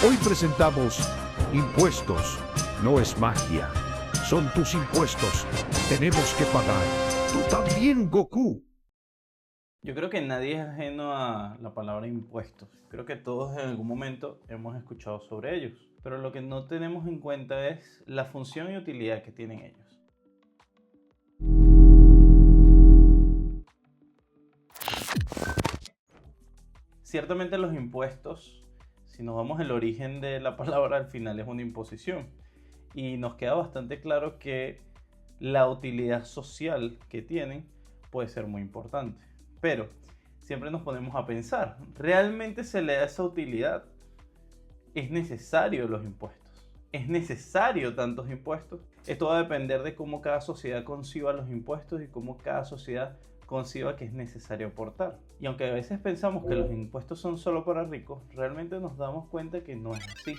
Hoy presentamos Impuestos. No es magia. Son tus impuestos. Tenemos que pagar. Tú también, Goku. Yo creo que nadie es ajeno a la palabra impuestos. Creo que todos en algún momento hemos escuchado sobre ellos. Pero lo que no tenemos en cuenta es la función y utilidad que tienen ellos. Ciertamente los impuestos, si nos vamos al origen de la palabra, al final es una imposición. Y nos queda bastante claro que la utilidad social que tienen puede ser muy importante. Pero siempre nos ponemos a pensar, ¿realmente se le da esa utilidad? ¿Es necesario los impuestos? ¿Es necesario tantos impuestos? Esto va a depender de cómo cada sociedad conciba los impuestos y cómo cada sociedad conciba que es necesario aportar. Y aunque a veces pensamos que los impuestos son solo para ricos, realmente nos damos cuenta que no es así.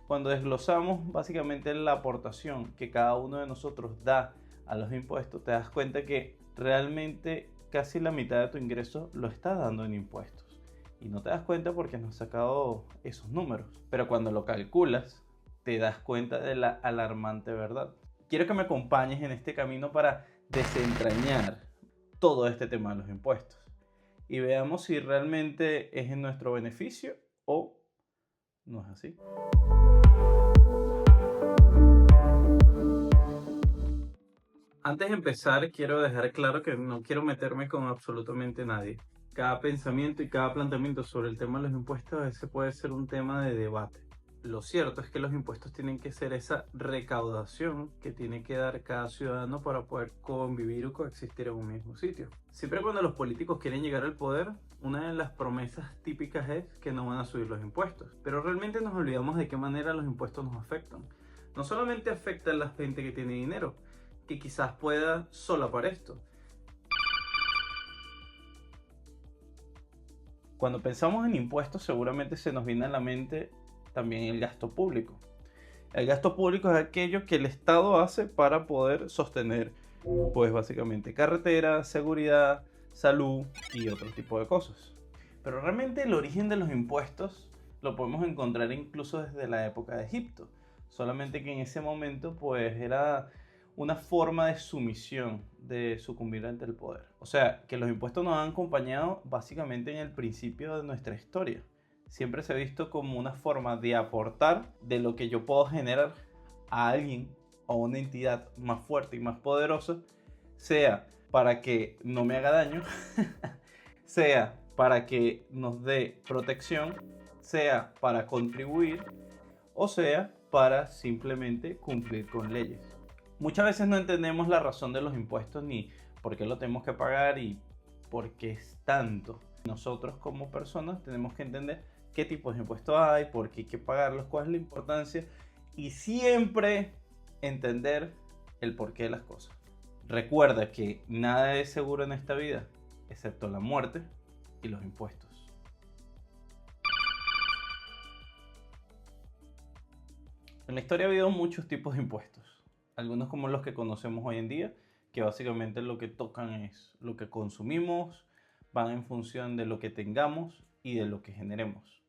Cuando desglosamos básicamente la aportación que cada uno de nosotros da a los impuestos, te das cuenta que realmente casi la mitad de tu ingreso lo estás dando en impuestos. Y no te das cuenta porque no has sacado esos números. Pero cuando lo calculas, te das cuenta de la alarmante verdad. Quiero que me acompañes en este camino para desentrañar todo este tema de los impuestos. Y veamos si realmente es en nuestro beneficio o no es así. Antes de empezar, quiero dejar claro que no quiero meterme con absolutamente nadie. Cada pensamiento y cada planteamiento sobre el tema de los impuestos a veces puede ser un tema de debate. Lo cierto es que los impuestos tienen que ser esa recaudación que tiene que dar cada ciudadano para poder convivir o coexistir en un mismo sitio. Siempre cuando los políticos quieren llegar al poder, una de las promesas típicas es que no van a subir los impuestos. Pero realmente nos olvidamos de qué manera los impuestos nos afectan. No solamente afectan a la gente que tiene dinero, que quizás pueda solapar esto. Cuando pensamos en impuestos, seguramente se nos viene a la mente también el gasto público. El gasto público es aquello que el Estado hace para poder sostener, pues básicamente carreteras, seguridad, salud y otro tipo de cosas. Pero realmente el origen de los impuestos lo podemos encontrar incluso desde la época de Egipto. Solamente que en ese momento pues era una forma de sumisión, de sucumbir ante el poder. O sea, que los impuestos nos han acompañado básicamente en el principio de nuestra historia. Siempre se ha visto como una forma de aportar de lo que yo puedo generar a alguien o una entidad más fuerte y más poderosa, sea para que no me haga daño, sea para que nos dé protección, sea para contribuir o sea para simplemente cumplir con leyes. Muchas veces no entendemos la razón de los impuestos ni por qué lo tenemos que pagar y por qué es tanto. Nosotros como personas tenemos que entender qué tipos de impuestos hay, por qué hay que pagarlos, cuál es la importancia y siempre entender el porqué de las cosas. Recuerda que nada es seguro en esta vida, excepto la muerte y los impuestos. En la historia ha habido muchos tipos de impuestos. Algunos como los que conocemos hoy en día, que básicamente lo que tocan es lo que consumimos, van en función de lo que tengamos y de lo que generemos.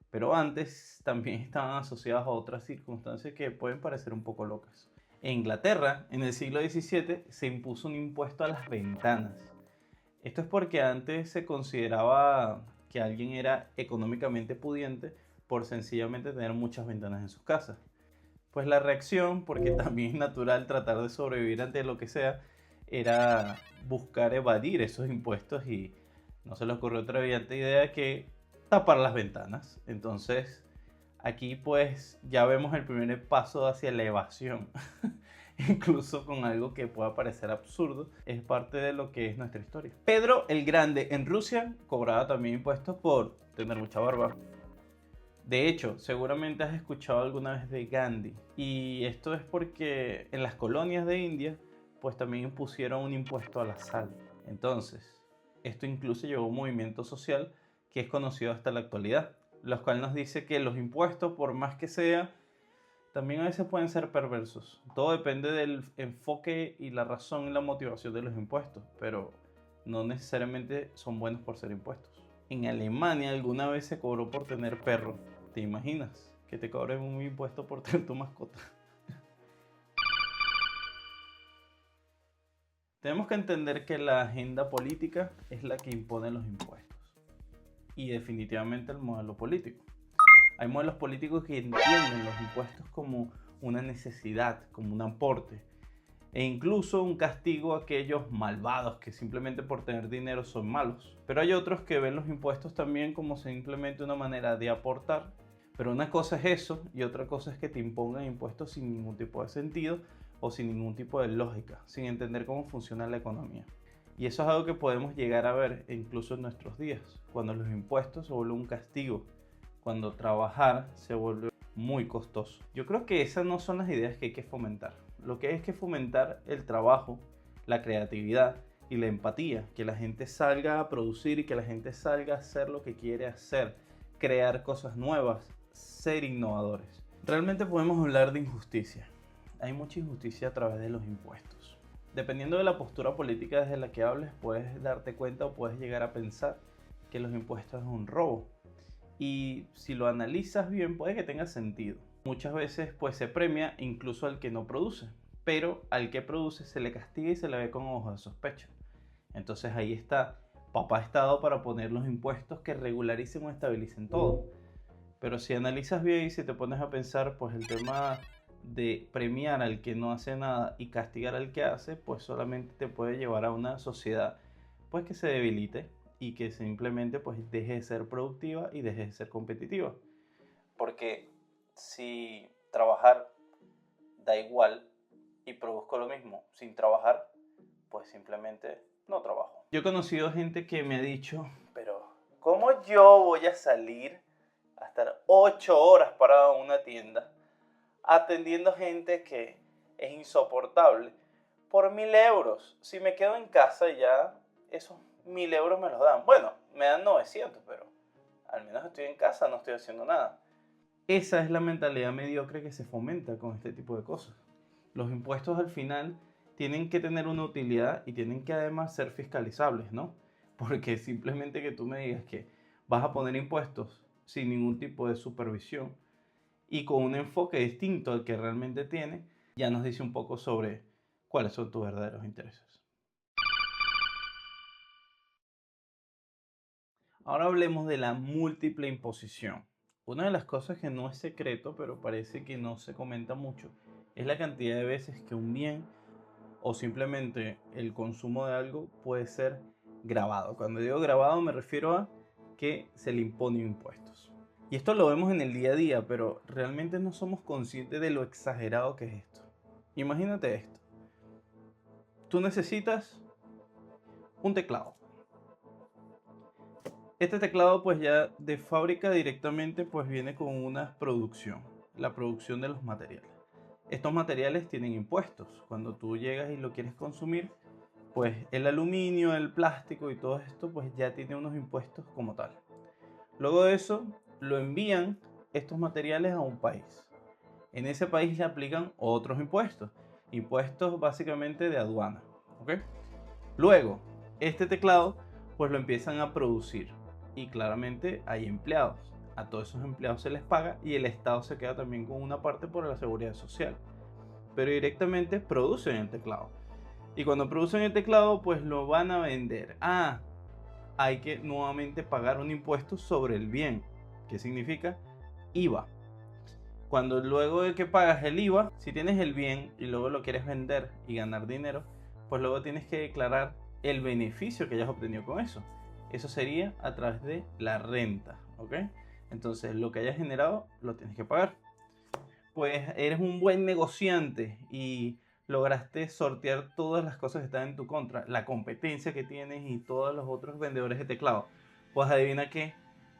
Pero antes también estaban asociados a otras circunstancias que pueden parecer un poco locas. En Inglaterra, en el siglo XVII, se impuso un impuesto a las ventanas. Esto es porque antes se consideraba que alguien era económicamente pudiente por sencillamente tener muchas ventanas en sus casas. Pues la reacción, porque también es natural tratar de sobrevivir ante lo que sea, era buscar evadir esos impuestos y no se les ocurrió otra brillante idea que tapar las ventanas. Entonces aquí pues ya vemos el primer paso hacia la evasión. Incluso con algo que pueda parecer absurdo, es parte de lo que es nuestra historia. Pedro el Grande en Rusia cobraba también impuestos por tener mucha barba. De hecho, seguramente has escuchado alguna vez de Gandhi. Y esto es porque en las colonias de India, pues también impusieron un impuesto a la sal. Entonces, esto incluso llevó a un movimiento social que es conocido hasta la actualidad, lo cual nos dice que los impuestos, por más que sea, también a veces pueden ser perversos. Todo depende del enfoque y la razón y la motivación de los impuestos, pero no necesariamente son buenos por ser impuestos. En Alemania alguna vez se cobró por tener perro. ¿Te imaginas que te cobren un impuesto por tener tu mascota? Tenemos que entender que la agenda política es la que impone los impuestos. Y definitivamente el modelo político. Hay modelos políticos que entienden los impuestos como una necesidad, como un aporte. E incluso un castigo a aquellos malvados que simplemente por tener dinero son malos. Pero hay otros que ven los impuestos también como simplemente una manera de aportar. Pero una cosa es eso y otra cosa es que te impongan impuestos sin ningún tipo de sentido o sin ningún tipo de lógica, sin entender cómo funciona la economía. Y eso es algo que podemos llegar a ver incluso en nuestros días, cuando los impuestos se vuelven un castigo, cuando trabajar se vuelve muy costoso. Yo creo que esas no son las ideas que hay que fomentar. Lo que hay que fomentar el trabajo, la creatividad y la empatía, que la gente salga a producir y que la gente salga a hacer lo que quiere hacer, crear cosas nuevas, ser innovadores. Realmente podemos hablar de injusticia. Hay mucha injusticia a través de los impuestos. Dependiendo de la postura política desde la que hables, puedes darte cuenta o puedes llegar a pensar que los impuestos es un robo. Y si lo analizas bien, puede que tenga sentido. Muchas veces pues se premia incluso al que no produce, pero al que produce se le castiga y se le ve con ojos de sospecha. Entonces ahí está papá Estado para poner los impuestos que regularicen o estabilicen todo. Pero si analizas bien y si te pones a pensar, pues el tema de premiar al que no hace nada y castigar al que hace, pues solamente te puede llevar a una sociedad pues que se debilite y que simplemente pues deje de ser productiva y deje de ser competitiva. Porque si trabajar da igual y produzco lo mismo sin trabajar, pues simplemente no trabajo. Yo he conocido gente que me ha dicho, pero ¿cómo yo voy a salir a estar 8 horas parado en una tienda atendiendo gente que es insoportable por 1.000 euros? Si me quedo en casa ya esos 1.000 euros me los dan. Bueno, me dan 900, pero al menos estoy en casa, no estoy haciendo nada. Esa es la mentalidad mediocre que se fomenta con este tipo de cosas. Los impuestos al final tienen que tener una utilidad y tienen que además ser fiscalizables, ¿no? Porque simplemente que tú me digas que vas a poner impuestos sin ningún tipo de supervisión y con un enfoque distinto al que realmente tiene, ya nos dice un poco sobre cuáles son tus verdaderos intereses. Ahora hablemos de la múltiple imposición. Una de las cosas que no es secreto, pero parece que no se comenta mucho, es la cantidad de veces que un bien o simplemente el consumo de algo puede ser gravado. Cuando digo gravado me refiero a que se le imponen impuestos. Y esto lo vemos en el día a día, pero realmente no somos conscientes de lo exagerado que es esto. Imagínate esto. Tú necesitas un teclado. Este teclado pues ya de fábrica directamente pues viene con una producción, la producción de los materiales. Estos materiales tienen impuestos. Cuando tú llegas y lo quieres consumir, pues el aluminio, el plástico y todo esto pues ya tiene unos impuestos como tal. Luego de eso lo envían estos materiales a un país. En ese país le aplican otros impuestos, impuestos básicamente de aduana, ¿ok? Luego este teclado pues lo empiezan a producir. Y claramente hay empleados. A todos esos empleados se les paga y el Estado se queda también con una parte por la seguridad social. Pero directamente producen el teclado. Y cuando producen el teclado, pues lo van a vender. Hay que nuevamente pagar un impuesto sobre el bien. ¿Qué significa? IVA. Cuando luego de que pagas el IVA, si tienes el bien y luego lo quieres vender y ganar dinero, pues luego tienes que declarar el beneficio que hayas obtenido con eso. Eso sería a través de la renta, ¿ok? Entonces lo que hayas generado lo tienes que pagar. Pues eres un buen negociante y lograste sortear todas las cosas que están en tu contra, la competencia que tienes y todos los otros vendedores de teclado. Pues adivina qué,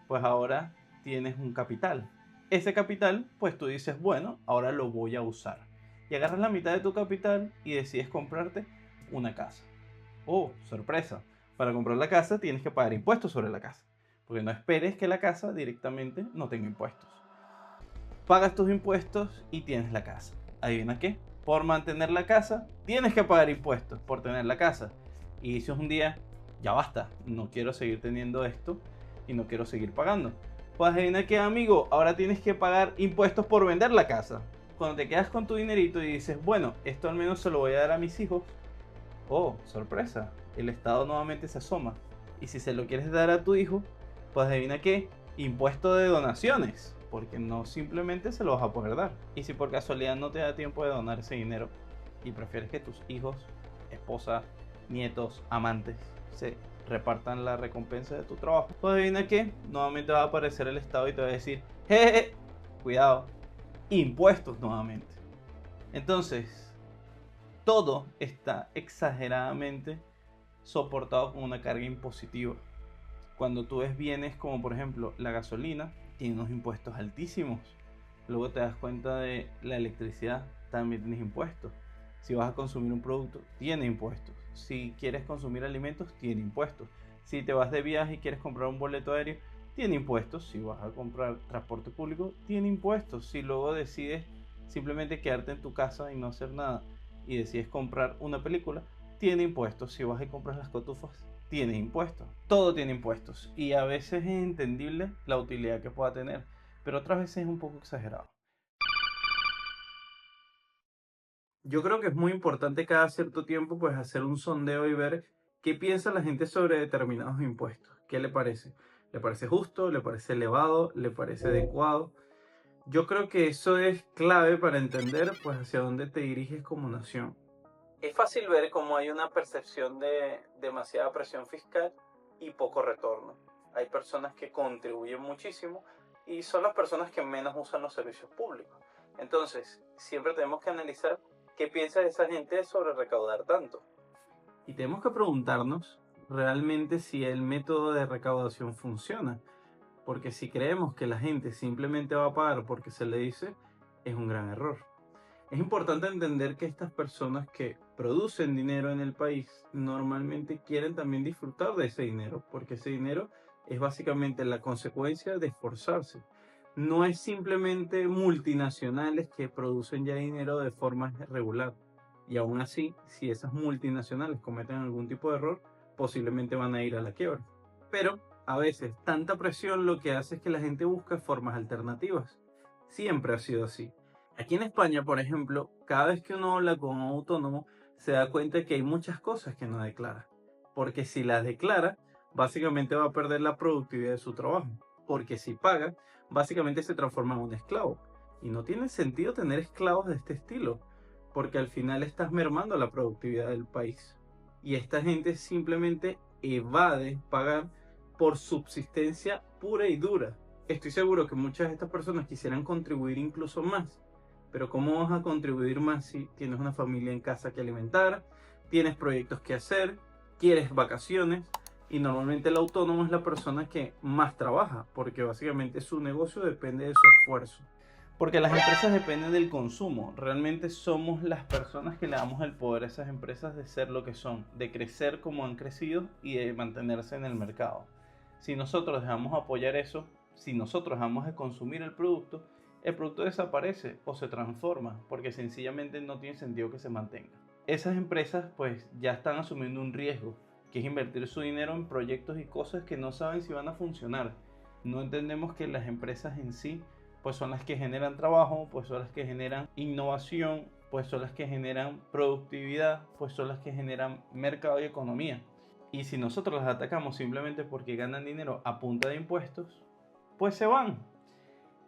pues ahora tienes un capital. Ese capital, pues tú dices, bueno, ahora lo voy a usar. Y agarras la mitad de tu capital y decides comprarte una casa. ¡Oh, sorpresa! Para comprar la casa tienes que pagar impuestos sobre la casa. Porque no esperes que la casa directamente no tenga impuestos. Pagas tus impuestos y tienes la casa. ¿Adivina qué? Por mantener la casa tienes que pagar impuestos por tener la casa. Y dices un día, ya basta, no quiero seguir teniendo esto y no quiero seguir pagando. Pues adivina qué, amigo, ahora tienes que pagar impuestos por vender la casa. Cuando te quedas con tu dinerito y dices, bueno, esto al menos se lo voy a dar a mis hijos. Oh, sorpresa, el Estado nuevamente se asoma. Y si se lo quieres dar a tu hijo, pues adivina qué, impuesto de donaciones. Porque no simplemente se lo vas a poder dar. Y si por casualidad no te da tiempo de donar ese dinero y prefieres que tus hijos, esposa, nietos, amantes se repartan la recompensa de tu trabajo, pues adivina qué, nuevamente va a aparecer el Estado y te va a decir, jeje, cuidado, impuestos nuevamente. Entonces, todo está exageradamente soportado con una carga impositiva. Cuando tú ves bienes como por ejemplo la gasolina, tiene unos impuestos altísimos. Luego te das cuenta de la electricidad, también tienes impuestos. Si vas a consumir un producto, tiene impuestos. Si quieres consumir alimentos, tiene impuestos. Si te vas de viaje y quieres comprar un boleto aéreo, tiene impuestos. Si vas a comprar transporte público, tiene impuestos. Si luego decides simplemente quedarte en tu casa y no hacer nada y decides comprar una película, tiene impuestos. Si vas y compras las cotufas, tiene impuestos. Todo tiene impuestos. Y a veces es entendible la utilidad que pueda tener, pero otras veces es un poco exagerado. Yo creo que es muy importante cada cierto tiempo pues hacer un sondeo y ver qué piensa la gente sobre determinados impuestos. ¿Qué le parece? ¿Le parece justo? ¿Le parece elevado? ¿Le parece adecuado? Yo creo que eso es clave para entender pues hacia dónde te diriges como nación. Es fácil ver cómo hay una percepción de demasiada presión fiscal y poco retorno. Hay personas que contribuyen muchísimo y son las personas que menos usan los servicios públicos. Entonces, siempre tenemos que analizar qué piensa esa gente sobre recaudar tanto. Y tenemos que preguntarnos realmente si el método de recaudación funciona. Porque si creemos que la gente simplemente va a pagar porque se le dice, es un gran error. Es importante entender que estas personas que producen dinero en el país normalmente quieren también disfrutar de ese dinero, porque ese dinero es básicamente la consecuencia de esforzarse. No es simplemente multinacionales que producen ya dinero de forma regular. Y aún así, si esas multinacionales cometen algún tipo de error, posiblemente van a ir a la quiebra. Pero a veces tanta presión lo que hace es que la gente busque formas alternativas. Siempre ha sido así. Aquí en España, por ejemplo, cada vez que uno habla con un autónomo, se da cuenta que hay muchas cosas que no declara. Porque si las declara, básicamente va a perder la productividad de su trabajo. Porque si paga, básicamente se transforma en un esclavo. Y no tiene sentido tener esclavos de este estilo, porque al final estás mermando la productividad del país. Y esta gente simplemente evade pagar por subsistencia pura y dura. Estoy seguro que muchas de estas personas quisieran contribuir incluso más, pero ¿cómo vas a contribuir más si tienes una familia en casa que alimentar, tienes proyectos que hacer, quieres vacaciones? Y normalmente el autónomo es la persona que más trabaja, porque básicamente su negocio depende de su esfuerzo. Porque las empresas dependen del consumo. Realmente somos las personas que le damos el poder a esas empresas de ser lo que son, de crecer como han crecido y de mantenerse en el mercado. Si nosotros dejamos apoyar eso, si nosotros dejamos de consumir el producto desaparece o se transforma porque sencillamente no tiene sentido que se mantenga. Esas empresas pues ya están asumiendo un riesgo, que es invertir su dinero en proyectos y cosas que no saben si van a funcionar. No entendemos que las empresas en sí pues son las que generan trabajo, pues son las que generan innovación, pues son las que generan productividad, pues son las que generan mercado y economía. Y si nosotros las atacamos simplemente porque ganan dinero a punta de impuestos, pues se van.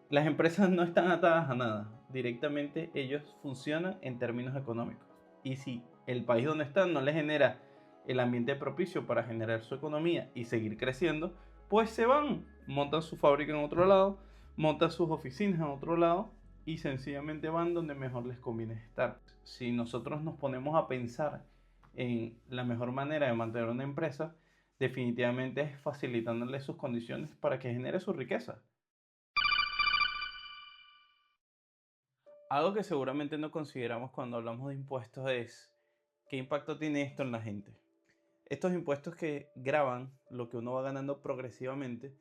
Las empresas no están atadas a nada. Directamente ellos funcionan en términos económicos. Y si el país donde están no les genera el ambiente propicio para generar su economía y seguir creciendo, pues se van, montan su fábrica en otro lado, montan sus oficinas en otro lado y sencillamente van donde mejor les conviene estar. Si nosotros nos ponemos a pensar en la mejor manera de mantener una empresa, definitivamente es facilitándole sus condiciones para que genere su riqueza. Algo que seguramente no consideramos cuando hablamos de impuestos es qué impacto tiene esto en la gente. Estos impuestos que graban lo que uno va ganando progresivamente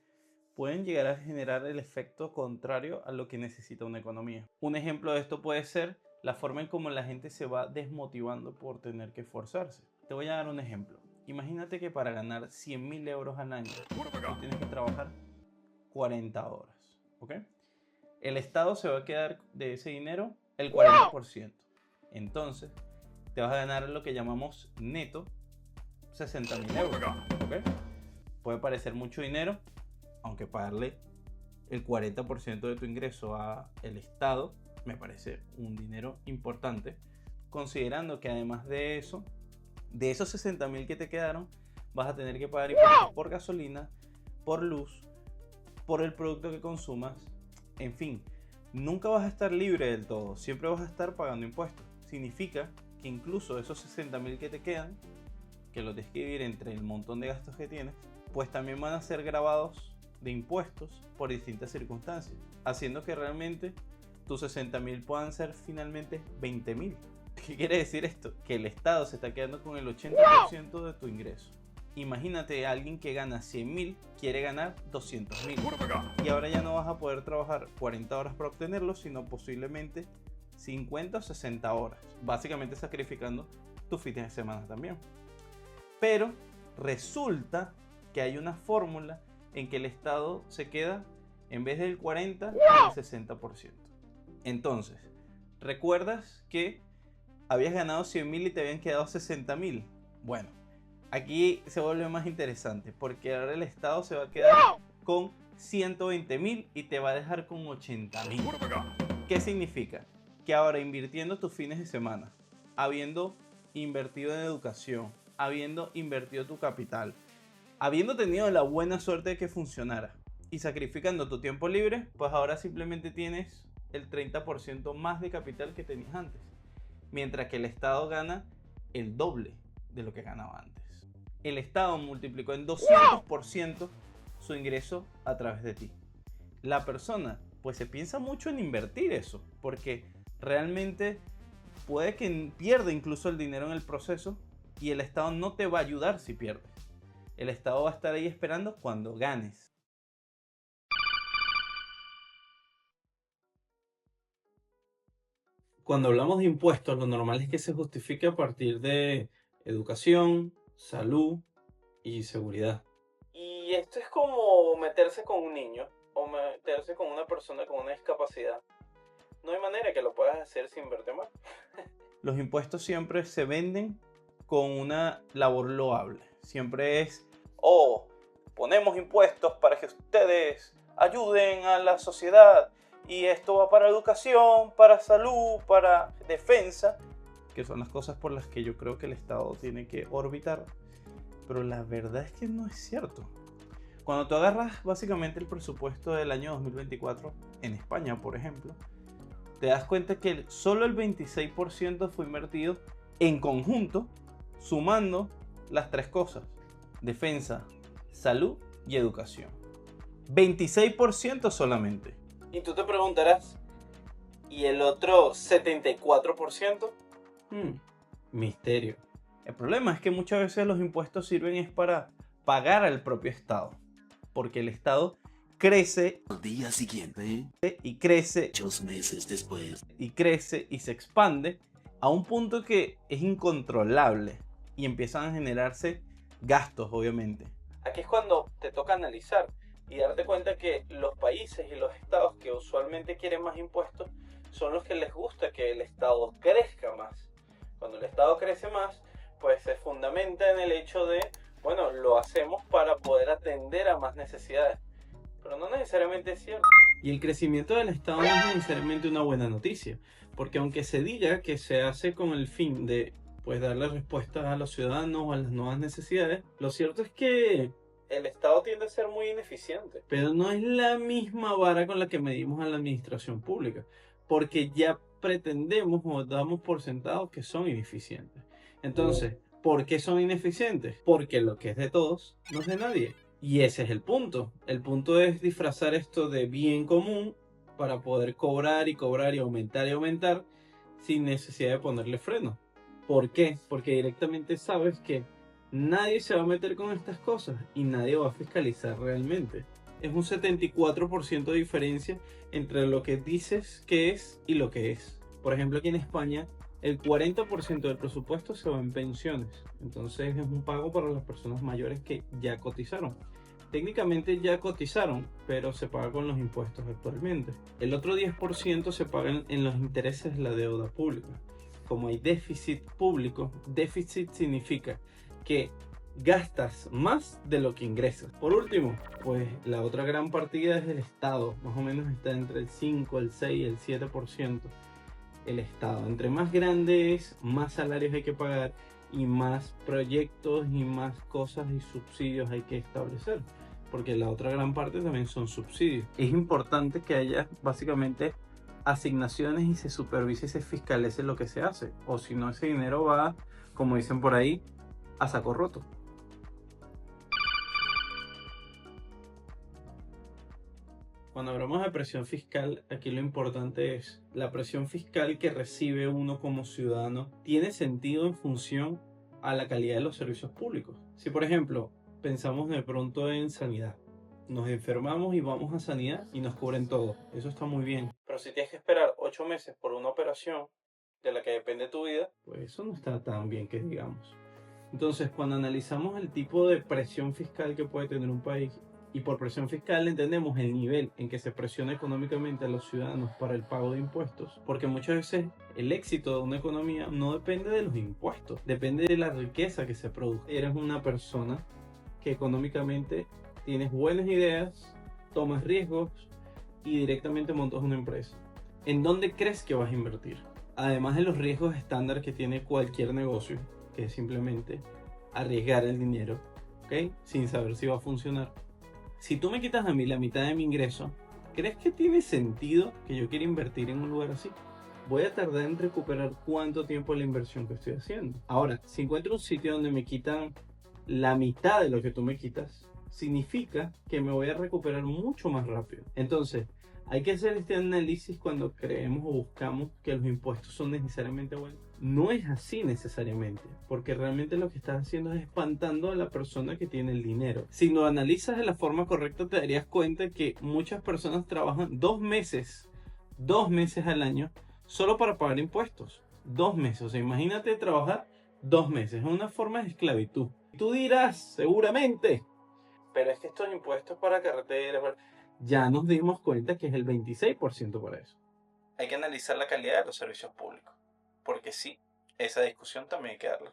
pueden llegar a generar el efecto contrario a lo que necesita una economía. Un ejemplo de esto puede ser la forma en cómo la gente se va desmotivando por tener que esforzarse. Te voy a dar un ejemplo. Imagínate que para ganar 100.000 euros al año, tú tienes que trabajar 40 horas. ¿Ok? El Estado se va a quedar de ese dinero el 40%. Entonces, te vas a ganar lo que llamamos neto 60.000 euros. ¿Ok? Puede parecer mucho dinero, aunque pagarle el 40% de tu ingreso al Estado me parece un dinero importante, considerando que además de eso, de esos 60.000 que te quedaron, vas a tener que pagar impuestos por gasolina, por luz, por el producto que consumas, en fin, nunca vas a estar libre del todo, siempre vas a estar pagando impuestos. Significa que incluso esos 60.000 que te quedan, que los tienes que dividir entre el montón de gastos que tienes, pues también van a ser grabados de impuestos por distintas circunstancias, haciendo que realmente tus 60.000 puedan ser finalmente 20.000. ¿Qué quiere decir esto? Que el Estado se está quedando con el 80% de tu ingreso. Imagínate a alguien que gana 100.000, quiere ganar 200.000. Y ahora ya no vas a poder trabajar 40 horas para obtenerlo, sino posiblemente 50 o 60 horas. Básicamente sacrificando tus fines de semana también. Pero resulta que hay una fórmula en que el Estado se queda en vez del 40, el 60%. Entonces, ¿recuerdas que habías ganado 100.000 y te habían quedado 60.000? Bueno, aquí se vuelve más interesante porque ahora el Estado se va a quedar con 120.000 y te va a dejar con 80.000. ¿Qué significa? Que ahora invirtiendo tus fines de semana, habiendo invertido en educación, habiendo invertido tu capital, habiendo tenido la buena suerte de que funcionara y sacrificando tu tiempo libre, pues ahora simplemente tienes el 30% más de capital que tenías antes. Mientras que el Estado gana el doble de lo que ganaba antes. El Estado multiplicó en 200% su ingreso a través de ti. La persona pues se piensa mucho en invertir eso, porque realmente puede que pierda incluso el dinero en el proceso y el Estado no te va a ayudar si pierdes. El Estado va a estar ahí esperando cuando ganes. Cuando hablamos de impuestos, lo normal es que se justifique a partir de educación, salud y seguridad. Y esto es como meterse con un niño o meterse con una persona con una discapacidad. No hay manera que lo puedas hacer sin verte mal. Los impuestos siempre se venden con una labor loable. Siempre es, ponemos impuestos para que ustedes ayuden a la sociedad. Y esto va para educación, para salud, para defensa, que son las cosas por las que yo creo que el Estado tiene que orbitar. Pero la verdad es que no es cierto. Cuando tú agarras básicamente el presupuesto del año 2024 en España, por ejemplo, te das cuenta que solo el 26% fue invertido en conjunto, sumando las tres cosas: defensa, salud y educación. 26% solamente. Y tú te preguntarás, ¿y el otro 74%? Misterio. El problema es que muchas veces los impuestos sirven es para pagar al propio Estado. Porque el Estado crece Al día siguiente, y crece 2 meses después, y crece y se expande a un punto que es incontrolable y empiezan a generarse gastos, obviamente. Aquí es cuando te toca analizar y darte cuenta que los países y los estados que usualmente quieren más impuestos son los que les gusta que el Estado crezca más. Cuando el Estado crece más, pues se fundamenta en el hecho de, bueno, lo hacemos para poder atender a más necesidades. Pero no necesariamente es cierto. Y el crecimiento del Estado no es necesariamente una buena noticia, porque aunque se diga que se hace con el fin de pues darle respuestas a los ciudadanos o a las nuevas necesidades, lo cierto es que el Estado tiende a ser muy ineficiente. Pero no es la misma vara con la que medimos a la administración pública, porque ya pretendemos o damos por sentado que son ineficientes. Entonces, ¿por qué son ineficientes? Porque lo que es de todos no es de nadie. Y ese es el punto. El punto es disfrazar esto de bien común para poder cobrar y cobrar y aumentar sin necesidad de ponerle freno. ¿Por qué? Porque directamente sabes que nadie se va a meter con estas cosas y nadie va a fiscalizar realmente. Es un 74% de diferencia entre lo que dices que es y lo que es. Por ejemplo, aquí en España, el 40% del presupuesto se va en pensiones. Entonces es un pago para las personas mayores que ya cotizaron. técnicamente ya cotizaron, pero se paga con los impuestos actualmente. El otro 10% se paga en los intereses de la deuda pública. Como hay déficit público, déficit significa que gastas más de lo que ingresas. Por último, pues la otra gran partida es el Estado, más o menos está entre el 5, el 6 y el 7%. El Estado, entre más grande es, más salarios hay que pagar y más proyectos y más cosas y subsidios hay que establecer, porque la otra gran parte también son subsidios. Es importante que haya básicamente asignaciones y se supervise y se fiscalice lo que se hace, o si no, ese dinero va, como dicen por ahí, a saco roto. Cuando hablamos de presión fiscal, aquí lo importante es la presión fiscal que recibe uno como ciudadano tiene sentido en función a la calidad de los servicios públicos. Si por ejemplo pensamos de pronto en sanidad, nos enfermamos y vamos a sanidad y nos cubren todo, eso está muy bien. Pero si tienes que esperar 8 meses por una operación de la que depende tu vida, pues eso no está tan bien que digamos. Entonces, cuando analizamos el tipo de presión fiscal que puede tener un país, y por presión fiscal entendemos el nivel en que se presiona económicamente a los ciudadanos para el pago de impuestos, porque muchas veces el éxito de una economía no depende de los impuestos, depende de la riqueza que se produce. Eres una persona que económicamente tienes buenas ideas, tomas riesgos y directamente montas una empresa. ¿En dónde crees que vas a invertir? Además de los riesgos estándar que tiene cualquier negocio, que es simplemente arriesgar el dinero, ¿ok? Sin saber si va a funcionar. Si tú me quitas a mí la mitad de mi ingreso, ¿crees que tiene sentido que yo quiera invertir en un lugar así? Voy a tardar en recuperar cuánto tiempo la inversión que estoy haciendo. Ahora, si encuentro un sitio donde me quitan la mitad de lo que tú me quitas, significa que me voy a recuperar mucho más rápido. Entonces, hay que hacer este análisis cuando creemos o buscamos que los impuestos son necesariamente buenos. No es así necesariamente, porque realmente lo que estás haciendo es espantando a la persona que tiene el dinero. Si lo analizas de la forma correcta, te darías cuenta que muchas personas trabajan 2 meses al año solo para pagar impuestos. 2 meses, o sea, imagínate trabajar 2 meses, es una forma de esclavitud. Tú dirás, seguramente, pero es que estos impuestos para carreteras, ya nos dimos cuenta que es el 26% para eso. Hay que analizar la calidad de los servicios públicos, porque sí, esa discusión también hay que darla.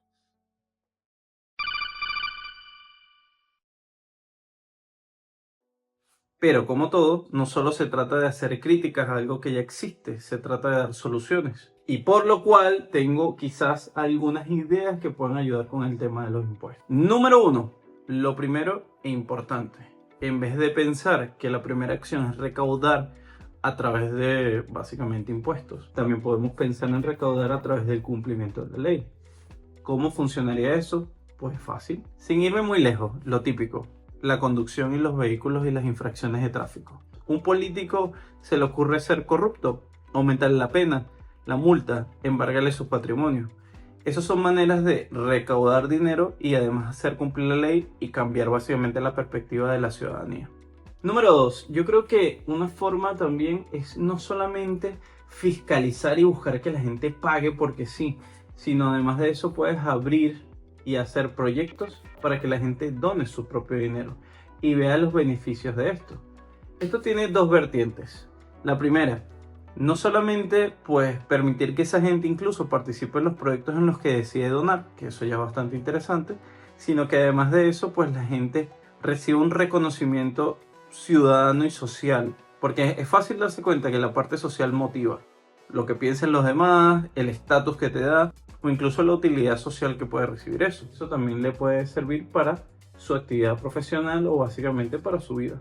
Pero como todo, no solo se trata de hacer críticas a algo que ya existe, se trata de dar soluciones. Y por lo cual tengo quizás algunas ideas que pueden ayudar con el tema de los impuestos. Número 1, lo primero e importante. En vez de pensar que la primera acción es recaudar a través de básicamente impuestos, también podemos pensar en recaudar a través del cumplimiento de la ley. ¿Cómo funcionaría eso? Pues fácil. Sin irme muy lejos, lo típico, la conducción y los vehículos y las infracciones de tráfico. Un político se le ocurre ser corrupto, aumentarle la pena, la multa, embargarle su patrimonio. Esas son maneras de recaudar dinero y además hacer cumplir la ley y cambiar básicamente la perspectiva de la ciudadanía. Número 2, yo creo que una forma también es no solamente fiscalizar y buscar que la gente pague porque sí, sino además de eso puedes abrir y hacer proyectos para que la gente done su propio dinero y vea los beneficios de esto. Esto tiene 2 vertientes. La primera, no solamente pues permitir que esa gente incluso participe en los proyectos en los que decide donar, que eso ya es bastante interesante, sino que además de eso pues la gente recibe un reconocimiento ciudadano y social, porque es fácil darse cuenta que la parte social motiva lo que piensen los demás, el estatus que te da o incluso la utilidad social que puede recibir eso. Eso también le puede servir para su actividad profesional o básicamente para su vida.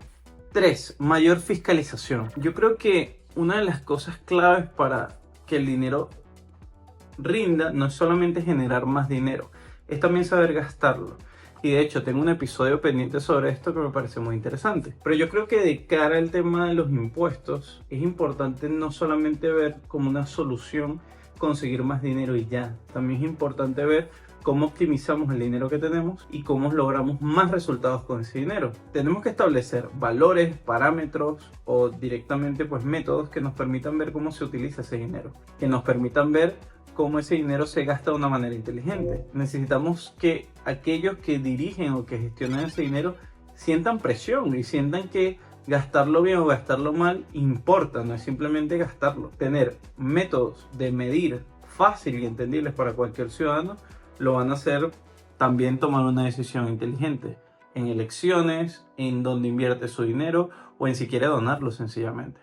3, mayor fiscalización. Yo creo que una de las cosas claves para que el dinero rinda no es solamente generar más dinero, es también saber gastarlo. Y de hecho tengo un episodio pendiente sobre esto que me parece muy interesante. Pero yo creo que de cara al tema de los impuestos es importante no solamente ver como una solución conseguir más dinero y ya. También es importante ver cómo optimizamos el dinero que tenemos y cómo logramos más resultados con ese dinero. Tenemos que establecer valores, parámetros o directamente pues métodos que nos permitan ver cómo se utiliza ese dinero, que nos permitan ver cómo ese dinero se gasta de una manera inteligente. Necesitamos que aquellos que dirigen o que gestionan ese dinero sientan presión y sientan que gastarlo bien o gastarlo mal importa, no es simplemente gastarlo. Tener métodos de medir fácil y entendibles para cualquier ciudadano lo van a hacer también tomar una decisión inteligente en elecciones, en donde invierte su dinero o en siquiera donarlo sencillamente.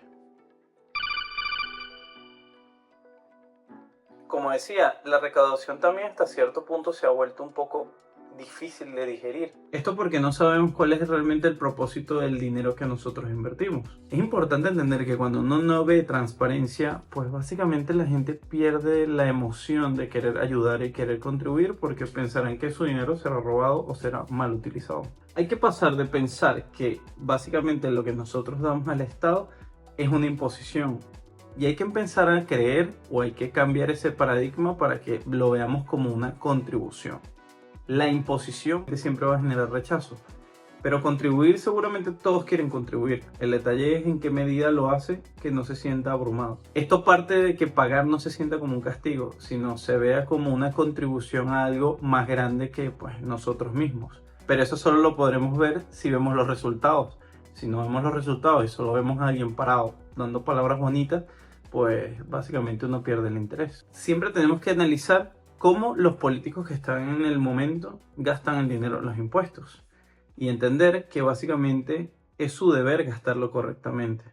Como decía, la recaudación también hasta cierto punto se ha vuelto un poco difícil de digerir. Esto porque no sabemos cuál es realmente el propósito del dinero que nosotros invertimos. Es importante entender que cuando uno no ve transparencia, pues básicamente la gente pierde la emoción de querer ayudar y querer contribuir porque pensarán que su dinero será robado o será mal utilizado. Hay que pasar de pensar que básicamente lo que nosotros damos al Estado es una imposición. Y hay que empezar a creer o hay que cambiar ese paradigma para que lo veamos como una contribución. La imposición siempre va a generar rechazo, pero contribuir seguramente todos quieren contribuir. El detalle es en qué medida lo hace que no se sienta abrumado. Esto parte de que pagar no se sienta como un castigo, sino se vea como una contribución a algo más grande que pues, nosotros mismos. Pero eso solo lo podremos ver si vemos los resultados. Si no vemos los resultados y solo vemos a alguien parado dando palabras bonitas, pues básicamente uno pierde el interés. Siempre tenemos que analizar cómo los políticos que están en el momento gastan el dinero en los impuestos y entender que básicamente es su deber gastarlo correctamente.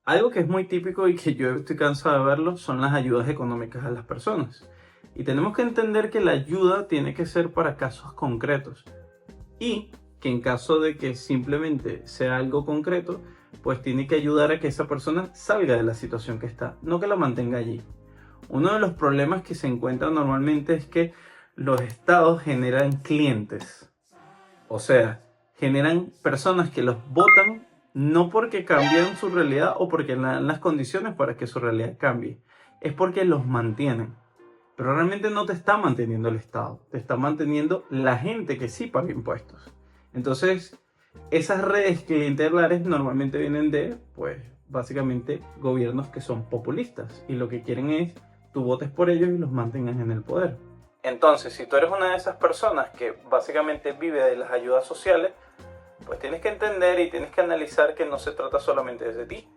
Algo que es muy típico y que yo estoy cansado de verlo son las ayudas económicas a las personas. Y tenemos que entender que la ayuda tiene que ser para casos concretos y que en caso de que simplemente sea algo concreto, pues tiene que ayudar a que esa persona salga de la situación que está, no que la mantenga allí. Uno de los problemas que se encuentran normalmente es que los estados generan clientes, o sea, generan personas que los votan no porque cambian su realidad o porque le dan las condiciones para que su realidad cambie, es porque los mantienen. Pero realmente no te está manteniendo el Estado, te está manteniendo la gente que sí paga impuestos. Entonces, esas redes clientelares normalmente vienen de, pues, básicamente gobiernos que son populistas y lo que quieren es tú votes por ellos y los mantengas en el poder. Entonces, si tú eres una de esas personas que básicamente vive de las ayudas sociales, pues tienes que entender y tienes que analizar que no se trata solamente de ti.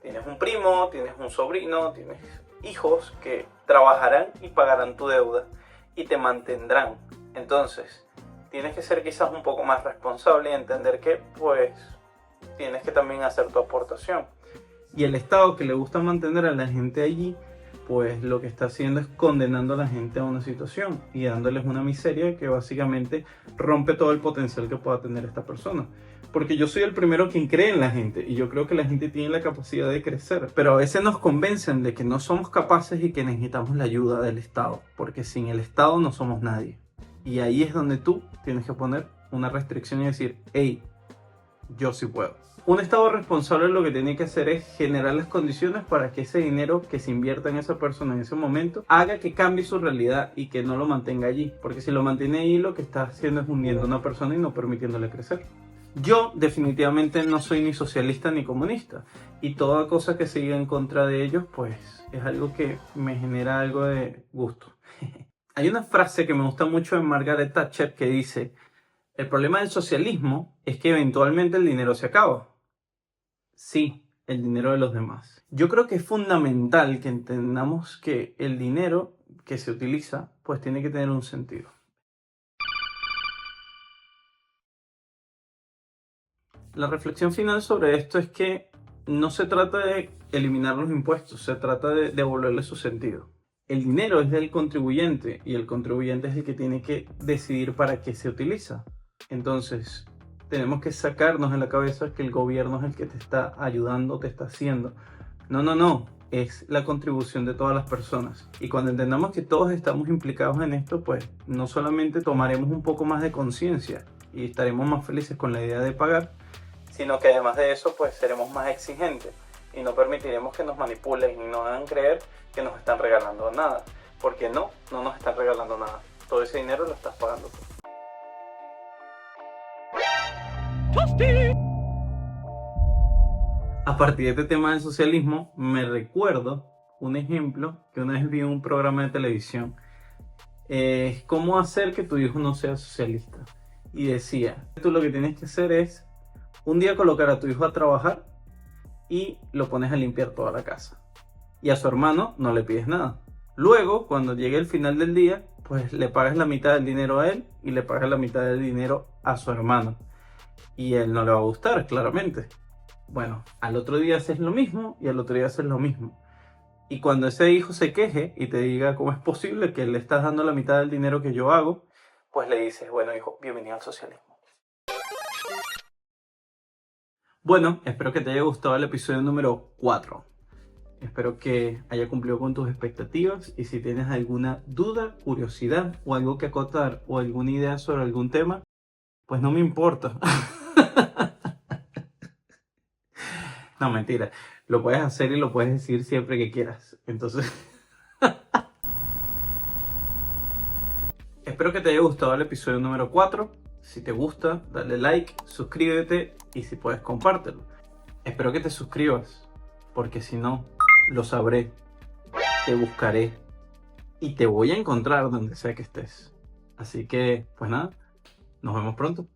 Tienes un primo, tienes un sobrino, tienes hijos que trabajarán y pagarán tu deuda y te mantendrán. Entonces, tienes que ser quizás un poco más responsable y entender que pues tienes que también hacer tu aportación. Y el Estado, que le gusta mantener a la gente allí, pues lo que está haciendo es condenando a la gente a una situación y dándoles una miseria que básicamente rompe todo el potencial que pueda tener esta persona. Porque yo soy el primero quien cree en la gente y yo creo que la gente tiene la capacidad de crecer, pero a veces nos convencen de que no somos capaces y que necesitamos la ayuda del Estado, porque sin el Estado no somos nadie. Y ahí es donde tú tienes que poner una restricción y decir, hey, yo sí puedo. Un Estado responsable lo que tiene que hacer es generar las condiciones para que ese dinero que se invierta en esa persona en ese momento haga que cambie su realidad y que no lo mantenga allí. Porque si lo mantiene ahí, lo que está haciendo es hundiendo a una persona y no permitiéndole crecer. Yo definitivamente no soy ni socialista ni comunista. Y toda cosa que siga en contra de ellos, pues es algo que me genera algo de gusto. Hay una frase que me gusta mucho de Margaret Thatcher que dice: el problema del socialismo es que eventualmente el dinero se acaba. Sí, el dinero de los demás. Yo creo que es fundamental que entendamos que el dinero que se utiliza pues tiene que tener un sentido. La reflexión final sobre esto es que no se trata de eliminar los impuestos, se trata de devolverle su sentido. El dinero es del contribuyente y el contribuyente es el que tiene que decidir para qué se utiliza. Entonces, tenemos que sacarnos de la cabeza que el gobierno es el que te está ayudando, te está haciendo. No, es la contribución de todas las personas. Y cuando entendamos que todos estamos implicados en esto, pues no solamente tomaremos un poco más de conciencia y estaremos más felices con la idea de pagar, sino que además de eso, pues seremos más exigentes y no permitiremos que nos manipulen y nos hagan creer que nos están regalando nada. Porque no nos están regalando nada. Todo ese dinero lo estás pagando tú. A partir de este tema del socialismo, me recuerdo un ejemplo que una vez vi en un programa de televisión. ¿Cómo hacer que tu hijo no sea socialista? Y decía, tú lo que tienes que hacer es un día colocar a tu hijo a trabajar y lo pones a limpiar toda la casa. Y a su hermano no le pides nada. Luego, cuando llegue el final del día, pues le pagas la mitad del dinero a él y le pagas la mitad del dinero a su hermano. Y a él no le va a gustar, claramente. Bueno, al otro día haces lo mismo y al otro día haces lo mismo. Y cuando ese hijo se queje y te diga cómo es posible que le estás dando la mitad del dinero que yo hago, pues le dices, bueno hijo, bienvenido al socialismo. Bueno, espero que te haya gustado el episodio número 4. Espero que haya cumplido con tus expectativas y si tienes alguna duda, curiosidad o algo que acotar o alguna idea sobre algún tema, pues no me importa. No, mentira. Lo puedes hacer y lo puedes decir siempre que quieras. Entonces, espero que te haya gustado el episodio número 4. Si te gusta, dale like, suscríbete y si puedes, compártelo. Espero que te suscribas, porque si no, lo sabré, te buscaré y te voy a encontrar donde sea que estés. Así que, pues nada, nos vemos pronto.